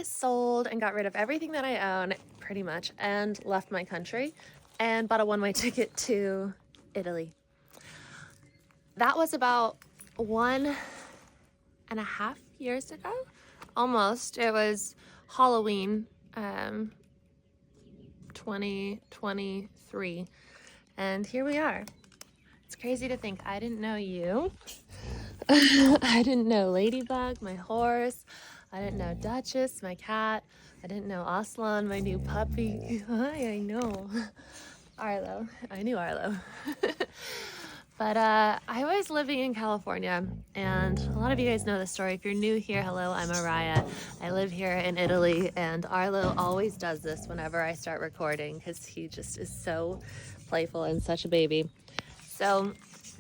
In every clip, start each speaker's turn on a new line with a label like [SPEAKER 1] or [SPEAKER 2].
[SPEAKER 1] sold and got rid of everything that I own, pretty much, and left my country and bought a one-way ticket to Italy. That was about 1.5 years ago, almost. It was Halloween, 2023, and here we are. It's crazy to think I didn't know you. I didn't know Ladybug, my horse. I didn't know Duchess, my cat. I didn't know Aslan, my new puppy. Hi, I know. Arlo. I knew Arlo. But I was living in California, and a lot of you guys know this story. If you're new here, hello, I'm Araya. I live here in Italy, and Arlo always does this whenever I start recording because he just is so playful and such a baby. So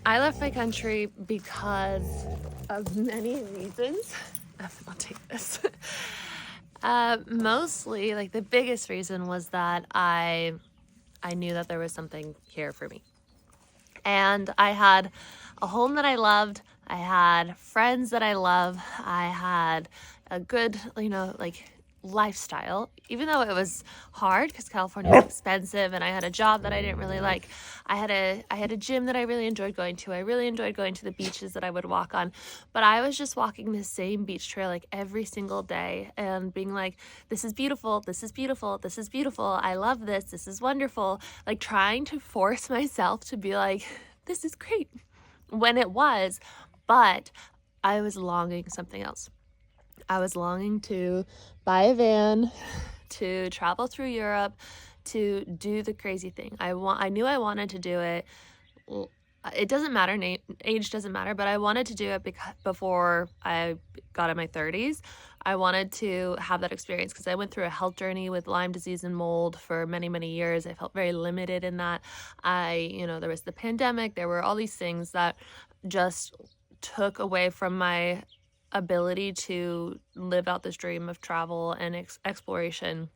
[SPEAKER 1] I left my country because of many reasons. I'll take this. Mostly, like the biggest reason was that I knew that there was something here for me. And I had a home that I loved. I had friends that I love. I had a good, lifestyle, even though it was hard because California was expensive and I had a job that I didn't really like. I had a gym that I really enjoyed going to. I really enjoyed going to the beaches that I would walk on, but I was just walking the same beach trail like every single day and being like, this is beautiful, this is beautiful, this is beautiful, I love this, this is wonderful, like trying to force myself to be like, this is great, when it was, but I was longing something else. I was longing to buy a van, to travel through Europe, to do the crazy thing. I knew I wanted to do it. It doesn't matter, age doesn't matter, but I wanted to do it before I got in my 30s. I wanted to have that experience because I went through a health journey with Lyme disease and mold for many, many years. I felt very limited in that. There was the pandemic. There were all these things that just took away from my ability to live out this dream of travel and exploration,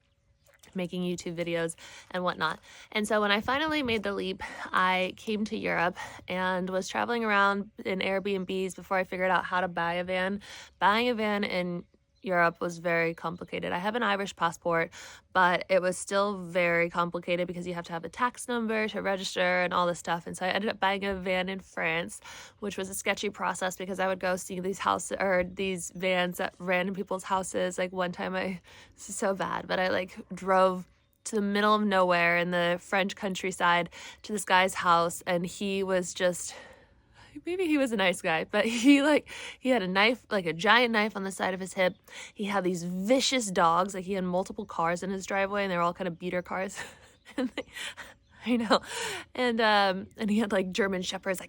[SPEAKER 1] making YouTube videos and whatnot. And so when I finally made the leap, I came to Europe and was traveling around in Airbnbs before I figured out how to buy a van. Buying a van in Europe was very complicated. I have an Irish passport, but it was still very complicated because you have to have a tax number to register and all this stuff. And so I ended up buying a van in France, which was a sketchy process because I would go see these houses or these vans at random people's houses. Like one time this is so bad, but I drove to the middle of nowhere in the French countryside to this guy's house, and he was just, maybe he was a nice guy, but he had a knife, like a giant knife on the side of his hip. He had these vicious dogs, like he had multiple cars in his driveway and they were all kind of beater cars. I know. And he had like German shepherds,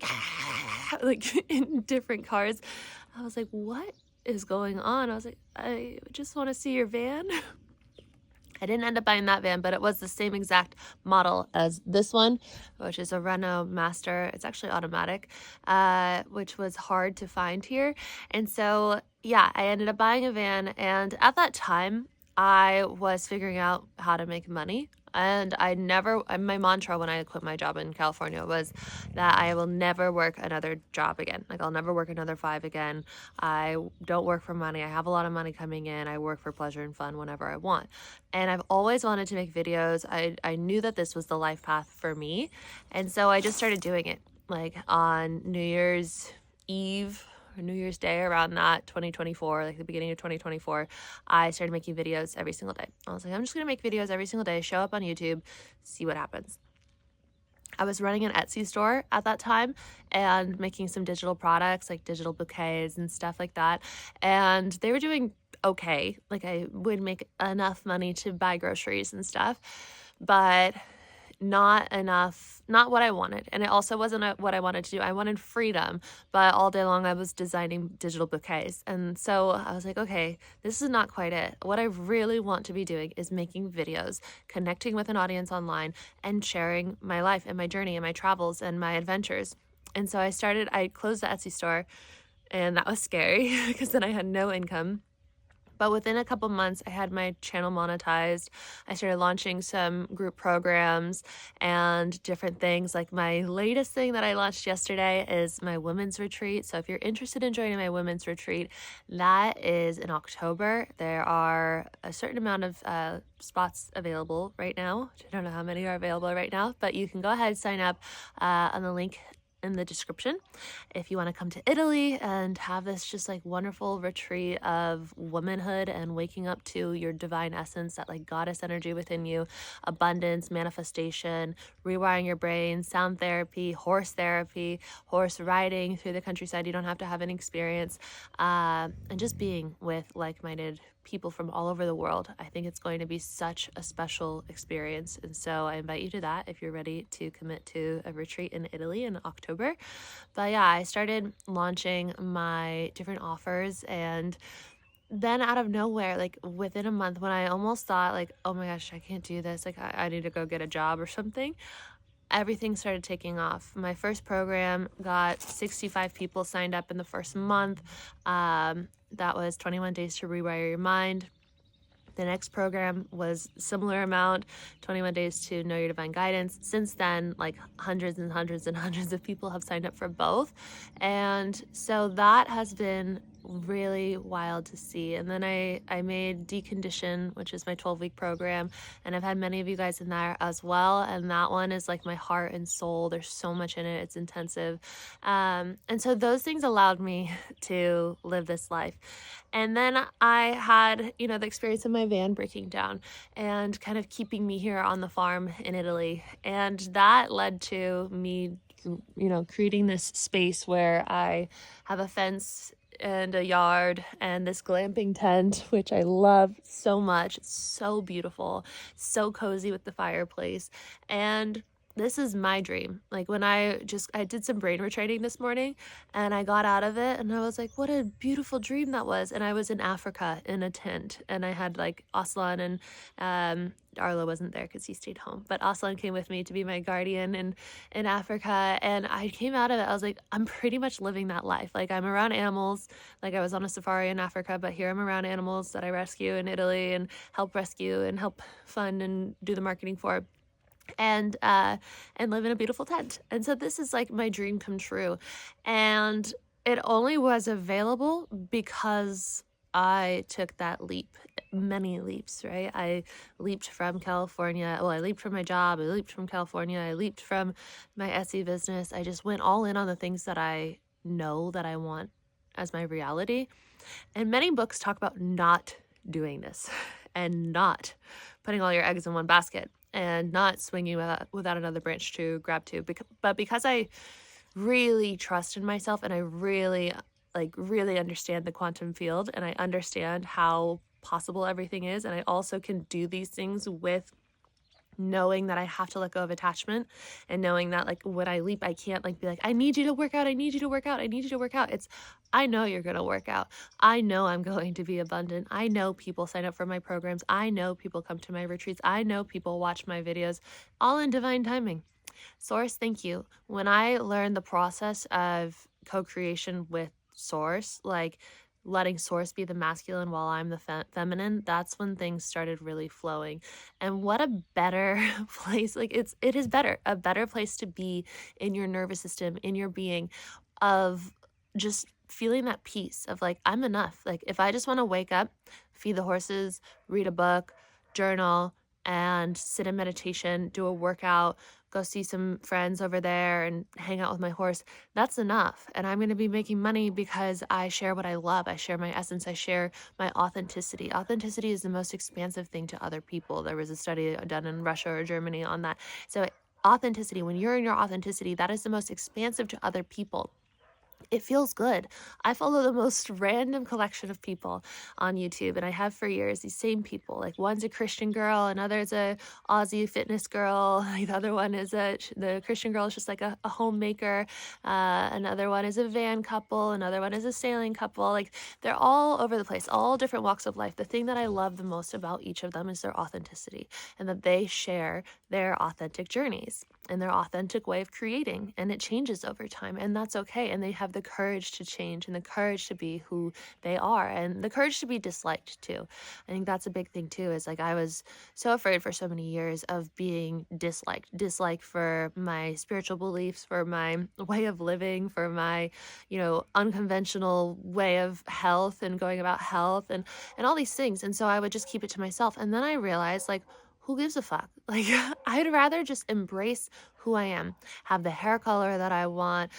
[SPEAKER 1] like in different cars. I was like, what is going on? I was like, I just want to see your van. I didn't end up buying that van, but it was the same exact model as this one, which is a Renault Master. It's actually automatic, which was hard to find here. And so, yeah, I ended up buying a van. And at that time, I was figuring out how to make money. And my mantra when I quit my job in California was that I will never work another job again. Like I'll never work another 5 again. I don't work for money. I have a lot of money coming in. I work for pleasure and fun whenever I want. And I've always wanted to make videos. I knew that this was the life path for me. And so I just started doing it like on New Year's Eve, or New Year's Day, around that 2024, like the beginning of 2024, I started making videos every single day. I was like, I'm just gonna make videos every single day, show up on YouTube, see what happens. I was running an Etsy store at that time and making some digital products like digital bouquets and stuff like that. And they were doing okay. Like I would make enough money to buy groceries and stuff, but not enough, not what I wanted. And it also wasn't what I wanted to do. I wanted freedom, but all day long I was designing digital bouquets. And so I was like, okay, this is not quite it. What I really want to be doing is making videos, connecting with an audience online, and sharing my life and my journey and my travels and my adventures. And so I closed the Etsy store, and that was scary because then I had no income. But within a couple months, I had my channel monetized. I started launching some group programs and different things. Like my latest thing that I launched yesterday is my women's retreat. So if you're interested in joining my women's retreat, that is in October. There are a certain amount of spots available right now. I don't know how many are available right now, but you can go ahead and sign up on the link in the description if you want to come to Italy and have this just like wonderful retreat of womanhood and waking up to your divine essence, that like goddess energy within you, abundance, manifestation, rewiring your brain, sound therapy, horse riding through the countryside. You don't have to have an experience, and just being with like-minded people from all over the world. I think it's going to be such a special experience. And so I invite you to that if you're ready to commit to a retreat in Italy in October. But yeah, I started launching my different offers, and then out of nowhere, like within a month, when I almost thought like, oh my gosh, I can't do this, like I need to go get a job or something, everything started taking off. My first program got 65 people signed up in the first month. That was 21 days to rewire your mind. The next program was similar amount, 21 days to know your divine guidance. Since then, like hundreds and hundreds and hundreds of people have signed up for both. And so that has been really wild to see. And then I made Decondition, which is my 12-week program, and I've had many of you guys in there as well. And that one is like my heart and soul. There's so much in it. It's intensive. And so those things allowed me to live this life. And then I had, the experience of my van breaking down and kind of keeping me here on the farm in Italy. And that led to me, creating this space where I have a fence and a yard and this glamping tent, which I love so much. It's so beautiful, so cozy with the fireplace. And this is my dream. Like when I did some brain retraining this morning and I got out of it and I was like, what a beautiful dream that was. And I was in Africa in a tent and I had like Aslan and Arlo wasn't there because he stayed home, but Aslan came with me to be my guardian in Africa. And I came out of it, I was like, I'm pretty much living that life. Like I'm around animals, like I was on a safari in Africa, but here I'm around animals that I rescue in Italy and help rescue and help fund and do the marketing for. And live in a beautiful tent. And so this is like my dream come true. And it only was available because I took that leap, many leaps, right? I leaped from California. Well, I leaped from my job. I leaped from California. I leaped from my Etsy business. I just went all in on the things that I know that I want as my reality. And many books talk about not doing this and not putting all your eggs in one basket and not swinging without another branch to grab to. But because I really trust in myself and I really understand the quantum field and I understand how possible everything is, and I also can do these things with knowing that I have to let go of attachment and knowing that like when I leap, I can't like be like, I need you to work out. I need you to work out. I need you to work out. It's, I know you're going to work out. I know I'm going to be abundant. I know people sign up for my programs. I know people come to my retreats. I know people watch my videos, all in divine timing. Source, thank you. When I learned the process of co-creation with Source, like letting Source be the masculine while I'm the feminine, that's when things started really flowing. And what a better place, like it is better, a better place to be in your nervous system, in your being, of just feeling that peace of like, I'm enough. Like if I just want to wake up, feed the horses, read a book, journal, and sit in meditation, do a workout, go see some friends over there and hang out with my horse, that's enough. And I'm going to be making money because I share what I love. I share my essence. I share my authenticity. Authenticity is the most expansive thing to other people. There was a study done in Russia or Germany on that. So authenticity, when you're in your authenticity, that is the most expansive to other people. It feels good. I follow the most random collection of people on YouTube, and I have for years, these same people. Like one's a Christian girl, another's a Aussie fitness girl. The other one is the Christian girl is just like a homemaker. Another one is a van couple. Another one is a sailing couple. Like they're all over the place, all different walks of life. The thing that I love the most about each of them is their authenticity and that they share their authentic journeys. and their authentic way of creating, and it changes over time, and that's okay. And they have the courage to change and the courage to be who they are and the courage to be disliked too. I think that's a big thing too, is like I was so afraid for so many years of being disliked for my spiritual beliefs, for my way of living, for my, unconventional way of health and going about health and all these things. And so I would just keep it to myself. And then I realized, like, who gives a fuck? Like, I'd rather just embrace who I am, have the hair color that I want,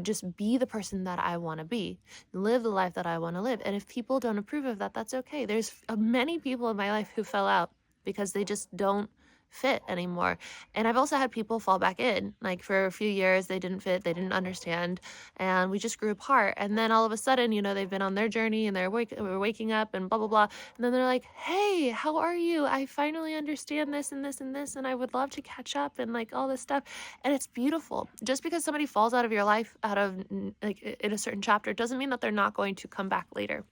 [SPEAKER 1] just be the person that I want to be, live the life that I want to live. And if people don't approve of that, that's okay. There's many people in my life who fell out because they just don't fit anymore. And I've also had people fall back in. Like, for a few years they didn't fit, they didn't understand, and we just grew apart. And then all of a sudden, they've been on their journey and we're waking up and blah blah blah, and then they're like, hey, how are you? I finally understand this and this and this, and I would love to catch up, and like all this stuff. And it's beautiful. Just because somebody falls out of your life, out of like in a certain chapter, doesn't mean that they're not going to come back later.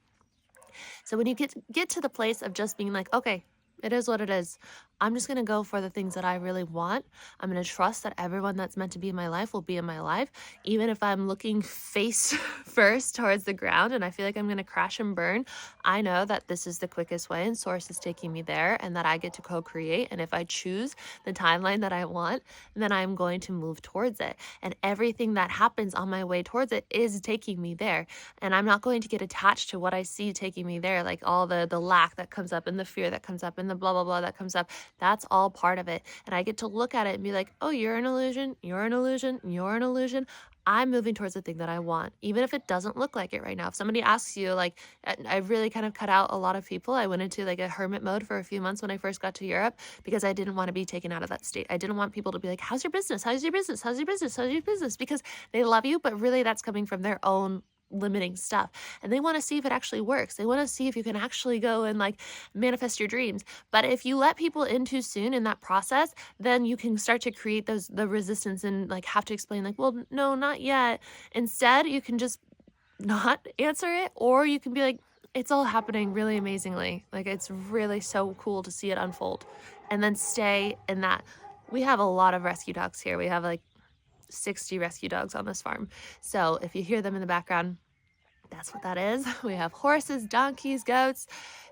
[SPEAKER 1] So when you get to the place of just being like, okay, it is what it is. I'm just going to go for the things that I really want. I'm going to trust that everyone that's meant to be in my life will be in my life, even if I'm looking face first towards the ground and I feel like I'm going to crash and burn. I know that this is the quickest way and Source is taking me there, and that I get to co-create. And if I choose the timeline that I want, then I'm going to move towards it. And everything that happens on my way towards it is taking me there. And I'm not going to get attached to what I see taking me there, like all the lack that comes up and the fear that comes up and the blah, blah, blah that comes up. That's all part of it. And I get to look at it and be like, oh, you're an illusion, you're an illusion, you're an illusion. I'm moving towards the thing that I want, even if it doesn't look like it right now. If somebody asks you, like, I really kind of cut out a lot of people. I went into like a hermit mode for a few months when I first got to Europe, because I didn't want to be taken out of that state. I didn't want people to be like, how's your business? How's your business? How's your business? How's your business? Because they love you, but really that's coming from their own limiting stuff, and they want to see if it actually works. They want to see if you can actually go and like manifest your dreams. But if you let people in too soon in that process, then you can start to create the resistance and like have to explain like, well, no, not yet. Instead, you can just not answer it, or you can be like, it's all happening really amazingly. Like, it's really so cool to see it unfold, and then stay in that. We have a lot of rescue dogs here. We have like 60 rescue dogs on this farm. So if you hear them in the background, that's what that is. We have horses, donkeys, goats,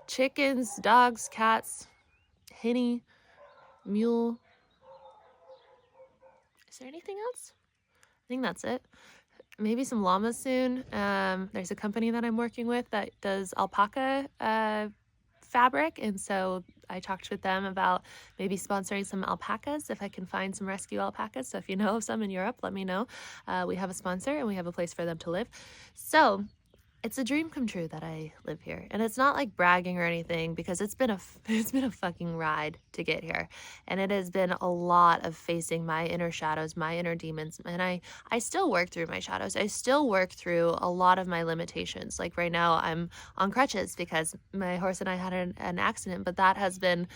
[SPEAKER 1] chickens, dogs, cats, hinny, mule. Is there anything else? I think that's it. Maybe some llamas soon. There's a company that I'm working with that does alpaca fabric, and so I talked with them about maybe sponsoring some alpacas if I can find some rescue alpacas. So if you know of some in Europe, let me know. We have a sponsor and we have a place for them to live. So it's a dream come true that I live here. And it's not like bragging or anything, because it's been a fucking ride to get here. And it has been a lot of facing my inner shadows, my inner demons. And I still work through my shadows. I still work through a lot of my limitations. Like right now I'm on crutches because my horse and I had an accident, but that has been,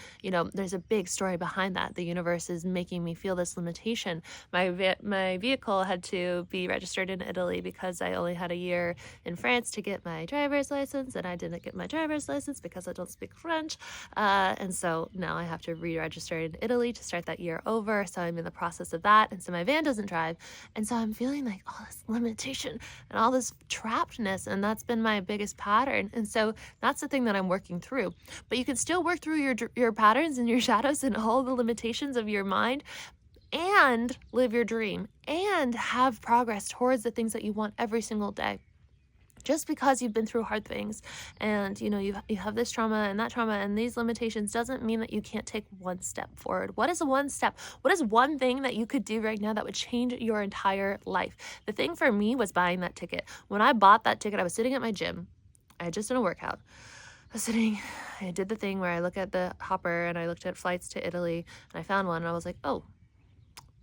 [SPEAKER 1] there's a big story behind that. The universe is making me feel this limitation. My vehicle had to be registered in Italy because I only had a year in France to get my driver's license, and I didn't get my driver's license because I don't speak French, and so now I have to re-register in Italy to start that year over. So I'm in the process of that, and so my van doesn't drive, and so I'm feeling like all this limitation and all this trappedness, and that's been my biggest pattern. And so that's the thing that I'm working through. But you can still work through your patterns and your shadows and all the limitations of your mind, and live your dream and have progress towards the things that you want every single day. Just because you've been through hard things and you have this trauma and that trauma and these limitations doesn't mean that you can't take one step forward. What is one step? What is one thing that you could do right now that would change your entire life? The thing for me was buying that ticket. When I bought that ticket, I was sitting at my gym. I had just done a workout. I did the thing where I look at the hopper and I looked at flights to Italy, and I found one, and I was like, oh,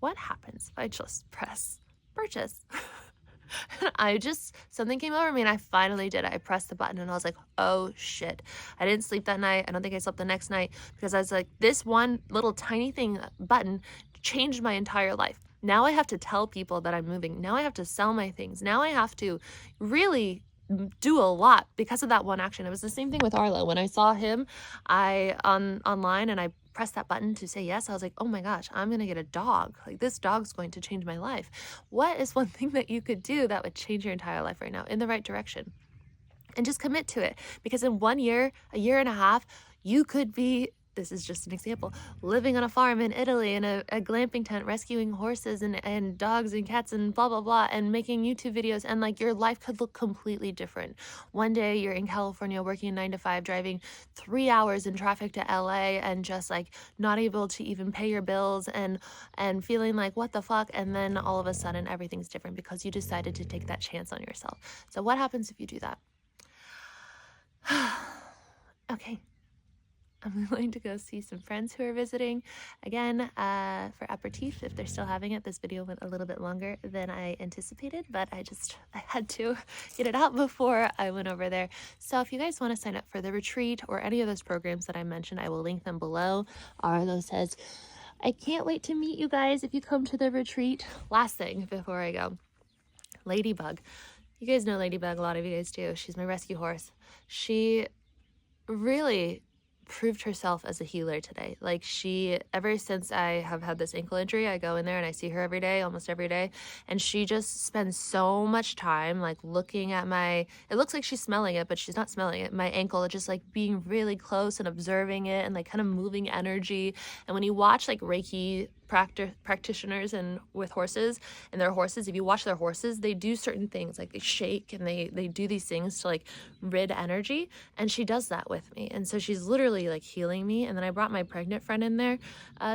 [SPEAKER 1] what happens if I just press purchase? Something came over me and I finally did it. I pressed the button and I was like, oh shit. I didn't sleep that night. I don't think I slept the next night, because I was like, this one little tiny button changed my entire life. Now I have to tell people that I'm moving. Now I have to sell my things. Now I have to really do a lot because of that one action. It was the same thing with Arlo. When I saw him, online, and I pressed that button to say yes, I was like, oh my gosh, I'm going to get a dog. Like, this dog's going to change my life. What is one thing that you could do that would change your entire life right now in the right direction? And just commit to it, because in 1 year, a year and a half, you could be, this is just an example, living on a farm in Italy in a glamping tent, rescuing horses and dogs and cats and blah, blah, blah, and making YouTube videos. And like, your life could look completely different. One day you're in California working 9 to 5, driving 3 hours in traffic to LA and just like not able to even pay your bills and feeling like, what the fuck? And then all of a sudden everything's different because you decided to take that chance on yourself. So what happens if you do that? Okay, I'm going to go see some friends who are visiting again for aperitif if they're still having it. This video went a little bit longer than I anticipated, but I had to get it out before I went over there. So if you guys want to sign up for the retreat or any of those programs that I mentioned, I will link them below. Arlo says, I can't wait to meet you guys if you come to the retreat. Last thing before I go, Ladybug. You guys know Ladybug, a lot of you guys do. She's my rescue horse. She really proved herself as a healer today. Like, she, ever since I have had this ankle injury, I go in there and I see her every day, almost every day, and she just spends so much time like looking at my, it looks like she's smelling it, but she's not smelling it, my ankle, just like being really close and observing it and like kind of moving energy. And when you watch like Reiki practitioners and with horses and their horses, if you watch their horses, they do certain things, like they shake and they do these things to like rid energy, and she does that with me. And so she's literally like healing me. And then I brought my pregnant friend in there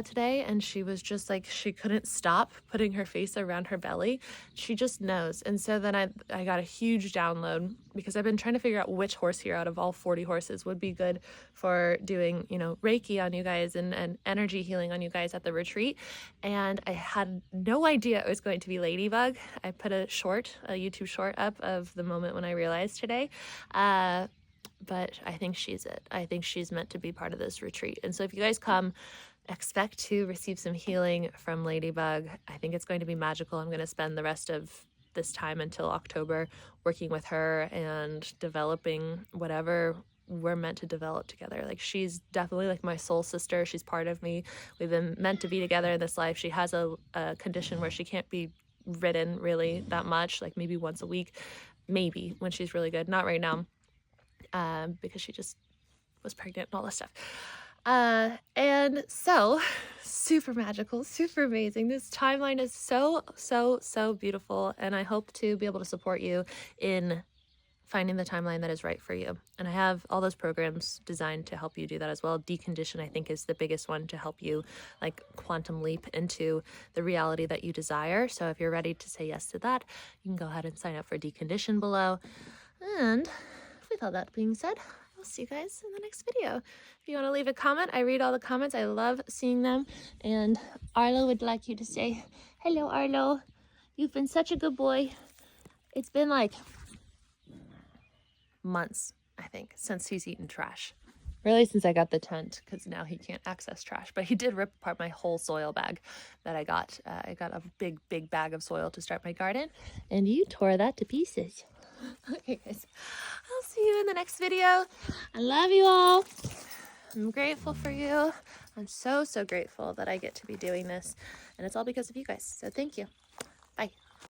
[SPEAKER 1] today, and she was just like, she couldn't stop putting her face around her belly. She just knows. And so then I got a huge download, because I've been trying to figure out which horse here out of all 40 horses would be good for doing, you know, Reiki on you guys and energy healing on you guys at the retreat. And I had no idea it was going to be Ladybug. I put a YouTube short up of the moment when I realized today. But I think she's it. I think she's meant to be part of this retreat. And so if you guys come, expect to receive some healing from Ladybug. I think it's going to be magical. I'm going to spend the rest of this time until October working with her and developing whatever we're meant to develop together. Like, she's definitely like my soul sister. She's part of me. We've been meant to be together in this life. She has a condition where she can't be ridden really that much, like maybe once a week, maybe when she's really good. Not right now, because she just was pregnant and all this stuff. And so super magical, super amazing. This timeline is so beautiful, and I hope to be able to support you in finding the timeline that is right for you. And I have all those programs designed to help you do that as well. Decondition, I think, is the biggest one to help you like quantum leap into the reality that you desire. So if you're ready to say yes to that, you can go ahead and sign up for Decondition below. And with all that being said, I'll see you guys in the next video. If you want to leave a comment, I read all the comments. I love seeing them. And Arlo would like you to say, hello, Arlo. You've been such a good boy. It's been like months, I think, since he's eaten trash. Really, since I got the tent, because now he can't access trash. But he did rip apart my whole soil bag that I got. I got a big bag of soil to start my garden, and you tore that to pieces. Okay, guys, I'll see you in the next video. I love you all. I'm grateful for you. I'm so grateful that I get to be doing this, and it's all because of you guys. So thank you.